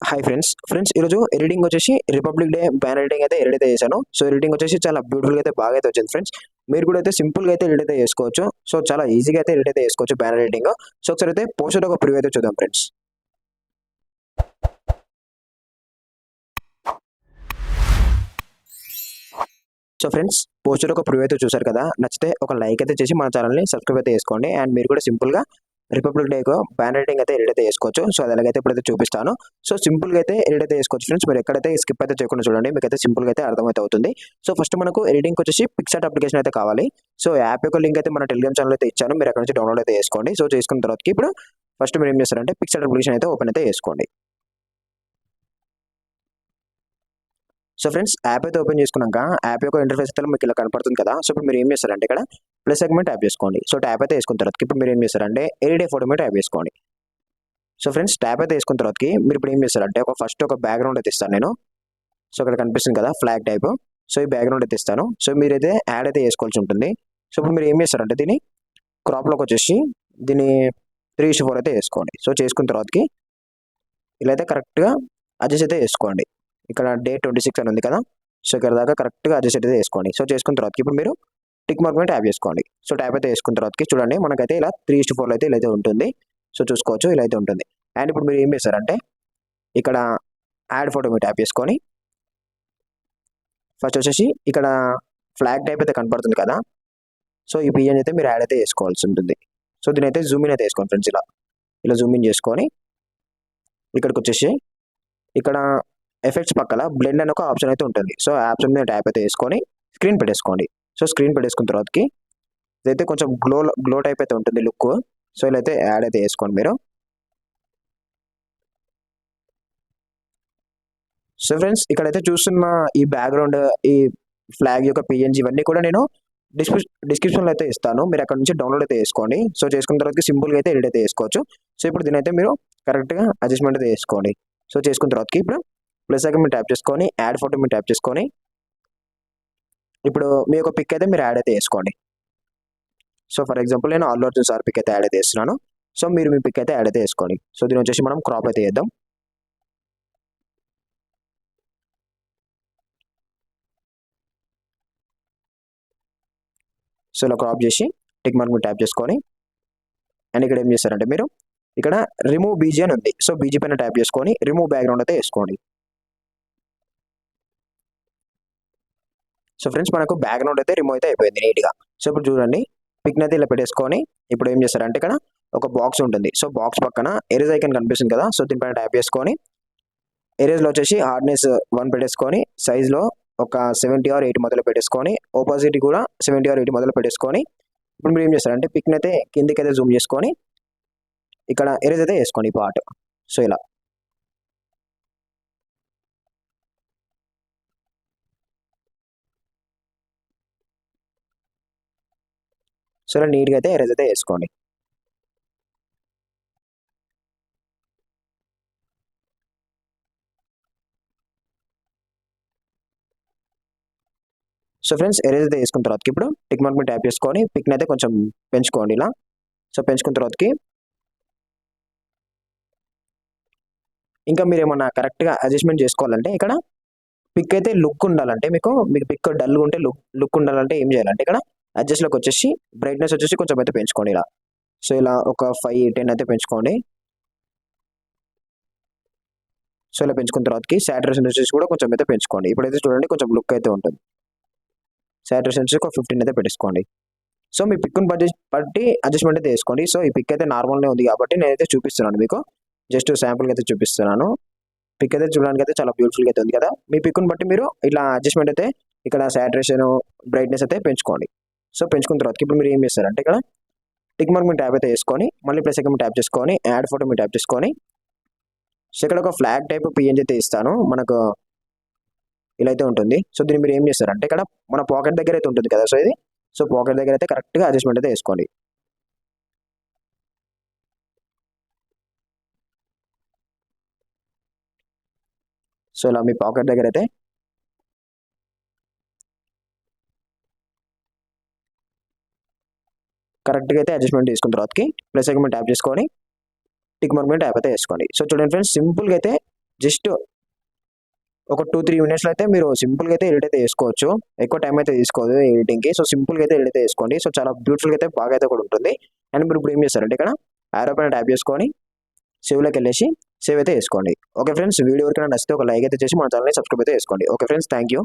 Hi friends ఈరోజు editing వచ్చేసి republic day banner editing అయితే ఎడిట్ అయితే చేశాను. సో ఎడిటింగ్ వచ్చేసి చాలా బ్యూటిఫుల్గా అయితే బాగా అయితే వచ్చింది ఫ్రెండ్స్. మీరు కూడా అయితే సింపుల్గా అయితే ఎడిట్ అయితే చేసుకోవచ్చు. సో చాలా ఈజీగా అయితే ఎడిట్ అయితే చేసుకోవచ్చు బ్యానర్ ఎడిటింగ్. సో ఒకసారి అయితే పోస్టర్ ఒక ప్రివ్యూ అయితే చూద్దాం ఫ్రెండ్స్. సో ఫ్రెండ్స్ పోస్టర్ ఒక ప్రివ్యూ అయితే చూసారు కదా, నచ్చితే ఒక లైక్ అయితే చేసి మన ఛానల్ని సబ్స్క్రైబ్ అయితే చేసుకోండి. అండ్ మీరు కూడా సింపుల్గా రిపబ్లిక్ డే బ్యానర్ ఎడిటింగ్ అయితే ఎడిట్ అయితే చేసుకోవచ్చు. సో అది ఎలాగైతే ఇప్పుడైతే చూపిస్తాను. సో సింపుల్గా అయితే ఎడిట్ అయితే చేసుకోవచ్చు ఫ్రెండ్స్. మీరు ఎక్కడైతే స్కిప్ అయితే చేయకుండా చూడండి, మీకు అయితే సింపుల్గా అయితే అర్థమైతే అవుతుంది. సో ఫస్ట్ మనకు ఎడిటింగ్ వచ్చేసి పిక్సార్ట్ అప్లికేషన్ అయితే కావాలి. సో యాప్ యొక్క లింక్ అయితే మన టెలిగ్రామ్ ఛానల్ అయితే ఇచ్చాను, మీరు అక్కడ నుంచి డౌన్లోడ్ అయితే చేసుకోండి. సో చేసుకున్న తర్వాత ఇప్పుడు ఫస్ట్ మీరు ఏం చేస్తారంటే పిక్సార్ట్ అప్లికేషన్ అయితే ఓపెన్ అయితే చేసుకోండి. సో ఫ్రెండ్స్ యాప్ అయితే ఓపెన్ చేసుకున్నాక యాప్ యొక్క ఇంటర్ఫేస్ అయితే మీకు ఇలా కనపడుతుంది కదా. సో ఇప్పుడు మీరు ఏం చేస్తారంటే ఇక్కడ ప్లస్ సెగ్మెంట్ ట్యాప్ చేసుకోండి. సో ట్యాప్ అయితే వేసుకున్న తర్వాత ఇప్పుడు మీరు ఏం చేస్తారంటే ఎడిడే ఫోటో మీద ట్యాప్ చేసుకోండి. సో ఫ్రెండ్స్ ట్యాప్ అయితే వేసుకున్న తర్వాతకి మీరు ఇప్పుడు ఏం చేస్తారంటే ఫస్ట్ ఒక బ్యాక్గ్రౌండ్ అయితే ఇస్తాను నేను. సో ఇక్కడ కనిపిస్తుంది కదా ఫ్లాగ్ టైప్. సో ఈ బ్యాక్గ్రౌండ్ అయితే ఇస్తాను. సో మీరైతే యాడ్ అయితే వేసుకోవాల్సి ఉంటుంది. సో ఇప్పుడు మీరు ఏం చేస్తారంటే దీన్ని క్రాప్లోకి వచ్చేసి దీన్ని 3:4 అయితే వేసుకోండి. సో చేసుకున్న తర్వాతకి ఇలా అయితే కరెక్ట్గా అడ్జస్ట్ అయితే వేసుకోండి. ఇక్కడ డేట్ 26 అని ఉంది కదా. సో ఇక్కడ దాకా కరెక్ట్గా అడ్జస్ట్ అయితే వేసుకోండి. సో చేసుకున్న తర్వాత ఇప్పుడు మీరు టిక్ మార్క్ మీద ట్యాప్ చేసుకోండి. సో ట్యాప్ అయితే వేసుకున్న తర్వాత చూడండి మనకైతే ఇలా 3:4 అయితే ఇలా అయితే ఉంటుంది. సో చూసుకోవచ్చు ఇలా అయితే ఉంటుంది. అండ్ ఇప్పుడు మీరు ఏం చేస్తారంటే ఇక్కడ యాడ్ ఫోటో మీద ట్యాప్ చేసుకొని ఫస్ట్ వచ్చేసి ఇక్కడ ఫ్లాగ్ టైప్ అయితే కనపడుతుంది కదా. సో ఈ పిఎన్ అయితే మీరు యాడ్ అయితే వేసుకోవాల్సి ఉంటుంది. సో దీని అయితే జూమ్ ఇన్ అయితే వేసుకోండి ఫ్రెండ్స్. ఇలా జూమ్ ఇన్ చేసుకొని ఇక్కడికి వచ్చేసి ఇక్కడ ఎఫెక్ట్స్ పక్కన బ్లెండ్ అని ఒక ఆప్షన్ అయితే ఉంటుంది. సో ఆప్షన్ మీద ట్యాప్ అయితే వేసుకొని స్క్రీన్ పెట్టేసుకోండి. సో స్క్రీన్ పెట్టేసుకున్న తర్వాతకి ఇదైతే కొంచెం గ్లో టైప్ అయితే ఉంటుంది లుక్. సో ఇలా అయితే యాడ్ అయితే వేసుకోండి మీరు. సో ఫ్రెండ్స్ ఇక్కడైతే చూస్తున్న ఈ బ్యాక్గ్రౌండ్ ఈ ఫ్లాగ్ యొక్క పిఎన్జీ ఇవన్నీ కూడా నేను డిస్క్రిప్షన్లో అయితే ఇస్తాను, మీరు అక్కడ నుంచి డౌన్లోడ్ అయితే వేసుకోండి. సో చేసుకున్న తర్వాత సింపుల్గా అయితే ఎడిట్ అయితే వేసుకోవచ్చు. సో ఇప్పుడు దీని అయితే మీరు కరెక్ట్గా అడ్జస్ట్మెంట్ అయితే వేసుకోండి. సో చేసుకున్న తర్వాతకి ఇప్పుడు ప్లస్ ఐకాన్ మీరు ట్యాప్ చేసుకొని యాడ్ ఫోటో మీరు ట్యాప్ చేసుకొని ఇప్పుడు మీ యొక్క పిక్ అయితే మీరు యాడ్ అయితే వేసుకోండి. సో ఫర్ ఎగ్జాంపుల్ నేను అల్లు అర్జున్ సార్ పిక్ అయితే యాడ్ అయితే వేస్తున్నాను. సో మీరు మీ పిక్ అయితే యాడ్ అయితే వేసుకోండి. సో దీని వచ్చేసి మనం క్రాప్ అయితే చేద్దాం. సో ఇలా క్రాప్ చేసి టిక్ మార్క్ మీద ట్యాప్ చేసుకొని అండ్ ఇక్కడ ఏం చేస్తారంటే మీరు ఇక్కడ రిమూవ్ బీజీ అని ఉంది. సో బీజీ పైన ట్యాప్ చేసుకొని రిమూవ్ బ్యాక్గ్రౌండ్ అయితే వేసుకోండి. సో ఫ్రెండ్స్ మనకు బ్యాక్గ్రౌండ్ అయితే రిమూవ్ అయితే అయిపోయింది నీట్గా. సో ఇప్పుడు చూడండి పిక్ అయితే ఇలా పెట్టేసుకొని ఇప్పుడు ఏం చేస్తారంటే ఇక్కడ ఒక బాక్స్ ఉంటుంది. సో బాక్స్ పక్కన ఎరేజ్ ఐకాన్ కనిపిస్తుంది కదా. సో దీనిపైన ట్యాప్ చేసుకొని ఎరేజ్లో వచ్చేసి హార్డ్నెస్ 1 పెట్టేసుకొని సైజ్లో ఒక 70 or 80 మొదలు పెట్టేసుకొని ఆపోజిట్ కూడా 70 or 80 మొదలు పెట్టేసుకొని ఇప్పుడు మీరు ఏం చేస్తారంటే పిక్ అయితే కిందికి అయితే జూమ్ చేసుకొని ఇక్కడ ఎరేజ్ అయితే వేసుకోండి ఈ పార్ట్. సో ఇలా సో ఇలా నీట్గా అయితే ఎరేజ్ అయితే వేసుకోండి. సో ఫ్రెండ్స్ ఎరేజ్ అయితే వేసుకున్న తర్వాతకి ఇప్పుడు టిక్ మార్క్ మీద ట్యాప్ చేసుకొని పిక్ని అయితే కొంచెం పెంచుకోండి ఇలా. సో పెంచుకున్న తర్వాతకి ఇంకా మీరు ఏమన్నా కరెక్ట్గా అడ్జస్ట్మెంట్ చేసుకోవాలంటే ఇక్కడ పిక్ అయితే లుక్ ఉండాలంటే మీకు పిక్ డల్గా ఉంటే లుక్ ఉండాలంటే ఏం చేయాలంటే ఇక్కడ అడ్జస్ట్లోకి వచ్చేసి బ్రైట్నెస్ వచ్చేసి కొంచెం అయితే పెంచుకోండి ఇలా. సో ఇలా ఒక 5-10 అయితే పెంచుకోండి. సో ఇలా పెంచుకున్న తర్వాతకి సాచురేషన్ వచ్చేసి కూడా కొంచెం అయితే పెంచుకోండి. ఇప్పుడైతే చూడండి కొంచెం లుక్ అయితే ఉంటుంది. సాచురేషన్ వచ్చేసి ఒక 15 అయితే పెట్టేసుకోండి. సో మీ పిక్ని బట్టి అడ్జస్ట్మెంట్ అయితే వేసుకోండి. సో ఈ పిక్ అయితే నార్మల్నే ఉంది కాబట్టి నేనైతే చూపిస్తున్నాను మీకు, జస్ట్ శాంపుల్గా అయితే చూపిస్తున్నాను. పిక్ అయితే చూడడానికి అయితే చాలా బ్యూటిఫుల్గా అయితే ఉంది కదా. మీ పిక్ని బట్టి మీరు ఇట్లా అడ్జస్ట్మెంట్ అయితే ఇక్కడ సాచురేషన్ బ్రైట్నెస్ అయితే పెంచుకోండి. సో పెంచుకున్న తర్వాత ఇప్పుడు మీరు ఏం చేస్తారంటే ఇక్కడ టిక్ మార్క్ మీద ట్యాప్ అయితే వేసుకొని మళ్ళీ ప్లస్ ఐకాన్ ట్యాప్ చేసుకొని యాడ్ ఫోటో మీద ట్యాప్ చేసుకొని సో ఇక్కడ ఒక ఫ్లాగ్ టైప్ పిఎన్జీ అయితే ఇస్తాను మనకు ఇలా అయితే ఉంటుంది. సో దీన్ని మీరు ఏం చేస్తారంటే ఇక్కడ మన పాకెట్ దగ్గర అయితే ఉంటుంది కదా. సో ఇది సో పాకెట్ దగ్గర అయితే కరెక్ట్గా అడ్జస్ట్మెంట్ అయితే వేసుకోండి. సో ఇలా మీ పాకెట్ దగ్గర అయితే కరెక్ట్గా అయితే అడ్జస్ట్మెంట్ తీసుకున్న తర్వాతకి ప్లస్ ఐకాన్ ట్యాప్ చేసుకొని టిక్ మార్క్ మీద ట్యాప్ అయితే వేసుకోండి. సో చూడండి ఫ్రెండ్స్ సింపుల్గా అయితే జస్ట్ ఒక 2-3 మినిట్స్లో అయితే మీరు సింపుల్గా అయితే ఎడిట్ అయితే చేసుకోవచ్చు. ఎక్కువ టైం అయితే తీసుకోదు ఎడిటింగ్కి. సో సింపుల్గా అయితే ఎడిట్ అయితే చేసుకోండి. సో చాలా బ్యూటిఫుల్గా అయితే బాగా అయితే కూడా ఉంటుంది. అండ్ మీరు ఇప్పుడు ఏం చేస్తారంటే ఇక్కడ యారో పైన ట్యాప్ చేసుకొని సేవ్లోకి వెళ్ళేసి సేవ్ అయితే చేసుకోండి. ఓకే ఫ్రెండ్స్, వీడియో ఎవరికైనా నచ్చితే ఒక లైక్ అయితే చేసి మన ఛానల్ని సబ్స్క్రైబ్ అయితే చేసుకోండి. Okay friends, thank you.